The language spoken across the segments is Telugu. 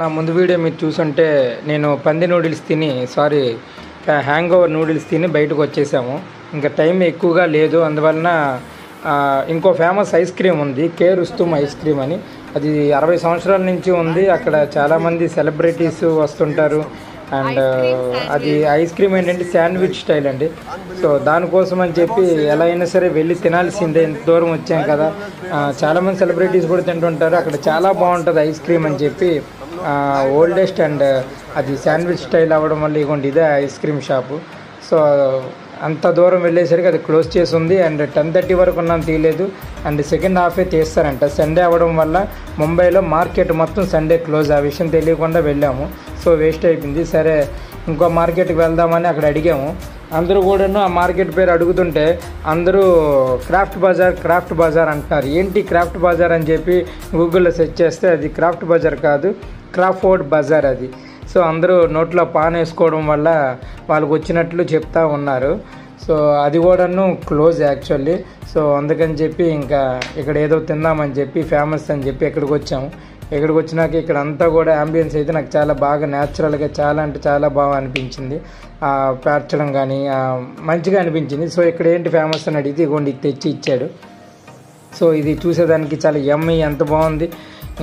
నా ముందు వీడియో మీరు చూసుంటే నేను పంది నూడిల్స్ తిని హ్యాంగ్ ఓవర్ నూడిల్స్ తిని బయటకు వచ్చేసాము. ఇంకా టైం ఎక్కువగా లేదు. అందువలన ఇంకో ఫేమస్ ఐస్ క్రీమ్ ఉంది, కే రుస్తుమ్ ఐస్ క్రీమ్ అని. అది 60 సంవత్సరాల నుంచి ఉంది. అక్కడ చాలామంది సెలబ్రిటీస్ వస్తుంటారు. అండ్ అది ఐస్ క్రీమ్ ఏంటంటే శాండ్విచ్ స్టైల్ అండి. సో దానికోసం అని చెప్పి ఎలా అయినా సరే వెళ్ళి తినాల్సిందే, ఇంత దూరం వచ్చాం కదా. చాలామంది సెలబ్రిటీస్ కూడా తింటుంటారు. అక్కడ చాలా బాగుంటుంది ఐస్ క్రీమ్ అని చెప్పి ఓల్డెస్ట్ అండ్ అది శాండ్విచ్ స్టైల్ అవ్వడం వల్ల ఇగోండి ఇదే ఐస్ క్రీమ్ షాపు. సో అంత దూరం వెళ్ళేసరికి అది క్లోజ్ చేసి ఉంది. అండ్ 10:30 వరకు ఉన్నాం, తీయలేదు. అండ్ సెకండ్ హాఫే తీస్తారంట. సండే అవ్వడం వల్ల ముంబైలో మార్కెట్ మొత్తం సండే క్లోజ్. ఆ విషయం తెలియకుండా వెళ్ళాము. సో వేస్ట్ అయిపోయింది. సరే ఇంకో మార్కెట్కి వెళ్దామని అక్కడ అడిగాము. అందరూ కూడాను ఆ మార్కెట్ పేరు అడుగుతుంటే అందరూ క్రాఫ్ట్ బజార్ అంటున్నారు. ఏంటి క్రాఫ్ట్ బజార్ అని చెప్పి గూగుల్లో సెర్చ్ చేస్తే అది క్రాఫ్ట్ బజార్ కాదు, క్రాఫోర్డ్ బజార్ అది. సో అందరూ నోట్లో పాన్ వేసుకోవడం వల్ల వాళ్ళకు వచ్చినట్లు చెప్తా ఉన్నారు. సో అది కూడాను క్లోజ్ యాక్చువల్లీ. సో అందుకని చెప్పి ఇంకా ఇక్కడ ఏదో తిందామని చెప్పి ఫేమస్ అని చెప్పి ఇక్కడికి వచ్చాము. ఇక్కడికి వచ్చినాక ఇక్కడ అంతా కూడా అంబియన్స్ అయితే నాకు చాలా బాగా న్యాచురల్గా చాలా అంటే చాలా బాగా అనిపించింది. పేర్చడం కానీ మంచిగా అనిపించింది. సో ఇక్కడ ఏంటి ఫేమస్ అని అడిగితే ఇగోండి తెచ్చి ఇచ్చాడు. సో ఇది చూసేదానికి చాలా యమ్మీ, ఎంత బాగుంది.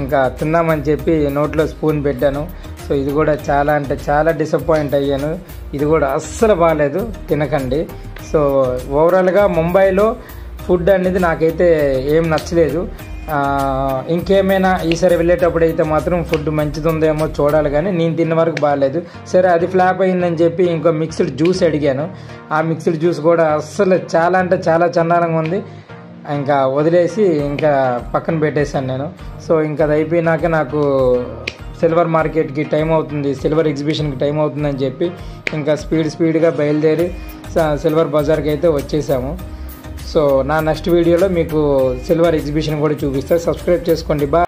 ఇంకా తిందామని చెప్పి నోట్లో స్పూన్ పెట్టాను. సో ఇది కూడా చాలా అంటే చాలా డిసప్పాయింట్ అయ్యాను. ఇది కూడా అస్సలు బాగాలేదు, తినకండి. సో ఓవరాల్గా ముంబైలో ఫుడ్ అనేది నాకైతే ఏం నచ్చలేదు. ఇంకేమైనా ఈసారి వెళ్ళేటప్పుడు అయితే మాత్రం ఫుడ్ మంచిది ఉందేమో చూడాలి, కానీ నేను తిన్న వరకు బాగాలేదు. సరే అది ఫ్లాప్ అయిందని చెప్పి ఇంకో మిక్స్డ్ జ్యూస్ అడిగాను. ఆ మిక్స్డ్ జ్యూస్ కూడా అస్సలు చాలా అంటే చాలా చండాలంగా ఉంది. ఇంకా వదిలేసి ఇంకా పక్కన పెట్టేశాను నేను. సో ఇంకా అది అయిపోయినాక నాకు సిల్వర్ మార్కెట్కి టైం అవుతుంది, సిల్వర్ ఎగ్జిబిషన్కి టైం అవుతుందని చెప్పి ఇంకా స్పీడ్గా బయలుదేరి సిల్వర్ బజార్కి అయితే వచ్చేసాము. సో నా నెక్స్ట్ వీడియోలో మీకు సిల్వర్ ఎగ్జిబిషన్ కూడా చూపిస్తాను. సబ్స్క్రైబ్ చేసుకోండి. బాయ్.